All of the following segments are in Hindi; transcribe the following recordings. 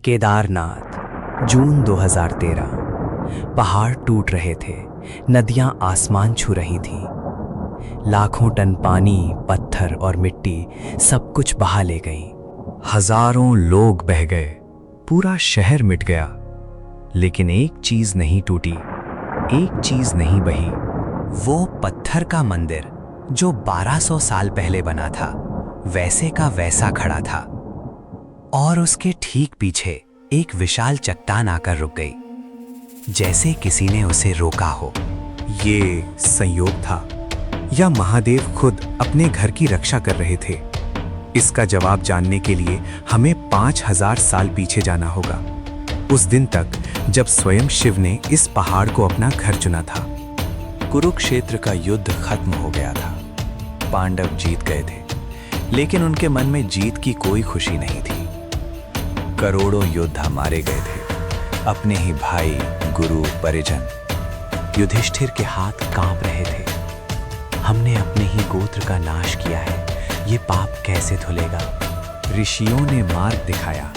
केदारनाथ, जून 2013। पहाड़ टूट रहे थे, नदियां आसमान छू रही थीं। लाखों टन पानी, पत्थर और मिट्टी सब कुछ बहा ले गई। हजारों लोग बह गए, पूरा शहर मिट गया। लेकिन एक चीज नहीं टूटी, एक चीज नहीं बही। वो पत्थर का मंदिर जो 1200 साल पहले बना था, वैसे का वैसा खड़ा था। और उसके ठीक पीछे एक विशाल चट्टान आकर रुक गई, जैसे किसी ने उसे रोका हो। ये संयोग था या महादेव खुद अपने घर की रक्षा कर रहे थे? इसका जवाब जानने के लिए हमें 5000 साल पीछे जाना होगा, उस दिन तक जब स्वयं शिव ने इस पहाड़ को अपना घर चुना था। कुरुक्षेत्र का युद्ध खत्म हो गया था। पांडव जीत गए थे, लेकिन उनके मन में जीत की कोई खुशी नहीं थी। करोड़ों योद्धा मारे गए थे, अपने ही भाई, गुरु, परिजन। युधिष्ठिर के हाथ कांप रहे थे। हमने अपने ही गोत्र का नाश किया है, ये पाप कैसे धुलेगा? ऋषियों ने मार्ग दिखाया,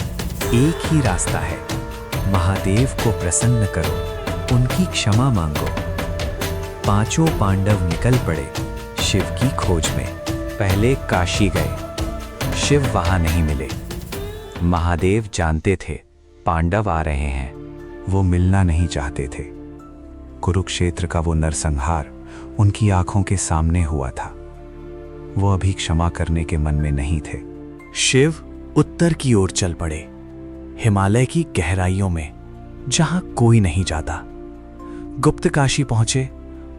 एक ही रास्ता है। महादेव को प्रसन्न करो, उनकी क्षमा मांगो। पांचों पांडव निकल पड़े शिव की खोज में। पहले काशी गए, शिव वहां नहीं मिले। महादेव जानते थे पांडव आ रहे हैं, वो मिलना नहीं चाहते थे। कुरुक्षेत्र का वो नरसंहार उनकी आंखों के सामने हुआ था। वो अभी क्षमा करने के मन में नहीं थे। शिव उत्तर की ओर चल पड़े, हिमालय की गहराइयों में, जहां कोई नहीं जाता। गुप्त काशी पहुंचे,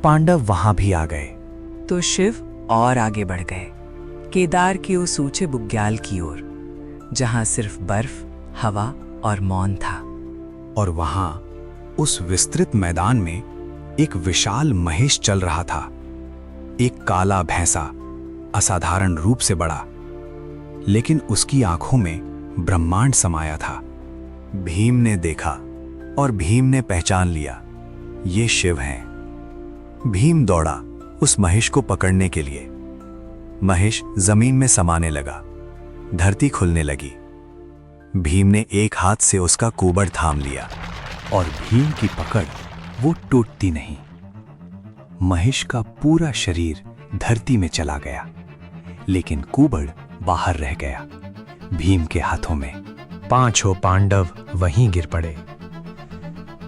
पांडव वहां भी आ गए। तो शिव और आगे बढ़ गए, केदार के उस ऊंचे बुग्याल की ओर, जहां सिर्फ बर्फ, हवा और मौन था। और वहां उस विस्तृत मैदान में एक विशाल महिष चल रहा था। एक काला भैंसा, असाधारण रूप से बड़ा, लेकिन उसकी आंखों में ब्रह्मांड समाया था। भीम ने देखा और भीम ने पहचान लिया, ये शिव हैं। भीम दौड़ा उस महिष को पकड़ने के लिए। महिष जमीन में समाने लगा, धरती खुलने लगी। भीम ने एक हाथ से उसका कुबड़ थाम लिया और भीम की पकड़ वो टूटती नहीं। महिष का पूरा शरीर धरती में चला गया, लेकिन कुबड़ बाहर रह गया, भीम के हाथों में। पांचों पांडव वहीं गिर पड़े।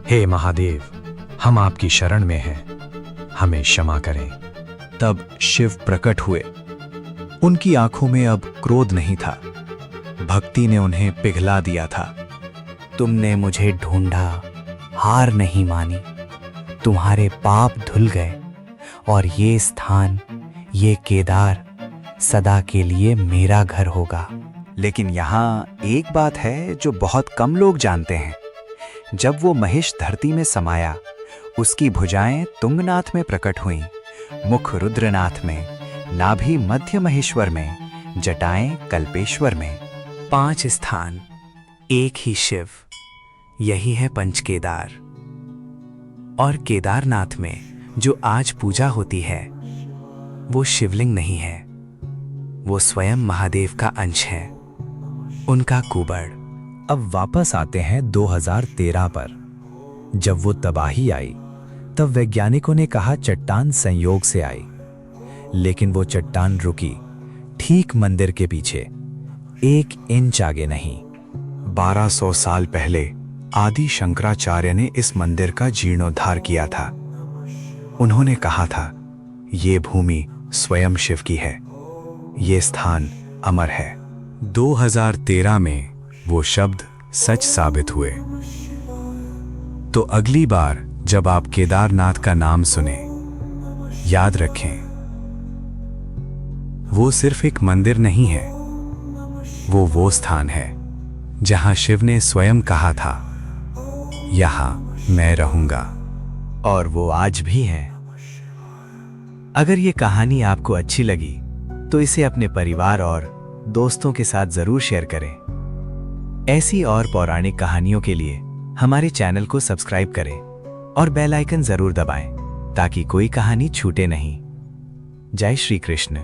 हे महादेव, हम आपकी शरण में हैं, हमें क्षमा करें। तब शिव प्रकट हुए। उनकी आंखों में अब क्रोध नहीं था, भक्ति ने उन्हें पिघला दिया था। तुमने मुझे ढूंढा, हार नहीं मानी। तुम्हारे पाप धुल गए और ये स्थान, ये केदार सदा के लिए मेरा घर होगा। लेकिन यहाँ एक बात है जो बहुत कम लोग जानते हैं। जब वो महिष धरती में समाया, उसकी भुजाएं तुंगनाथ में प्रकट हुईं, मुख रुद्रनाथ में, नाभि मध्य महेश्वर में, जटाएं कल्पेश्वर में। 5 स्थान, एक ही शिव, यही है पंचकेदार। और केदारनाथ में जो आज पूजा होती है, वो शिवलिंग नहीं है, वो स्वयं महादेव का अंश है, उनका कुबड़। अब वापस आते हैं 2013 पर। जब वो तबाही आई, तब वैज्ञानिकों ने कहा चट्टान संयोग से आई, लेकिन वो चट्टान रुकी ठीक मंदिर के पीछे, 1 इंच आगे नहीं। 1200 साल पहले आदि शंकराचार्य ने इस मंदिर का जीर्णोद्धार किया था। उन्होंने कहा था, ये भूमि स्वयं शिव की है, ये स्थान अमर है। 2013 में वो शब्द सच साबित हुए। तो अगली बार जब आप केदारनाथ का नाम सुने, याद रखें, वो सिर्फ एक मंदिर नहीं है, वो स्थान है जहां शिव ने स्वयं कहा था, यहां मैं रहूंगा। और वो आज भी है। अगर ये कहानी आपको अच्छी लगी तो इसे अपने परिवार और दोस्तों के साथ जरूर शेयर करें। ऐसी और पौराणिक कहानियों के लिए हमारे चैनल को सब्सक्राइब करें और बेल आइकन जरूर दबाएं ताकि कोई कहानी छूटे नहीं। जय श्री कृष्ण।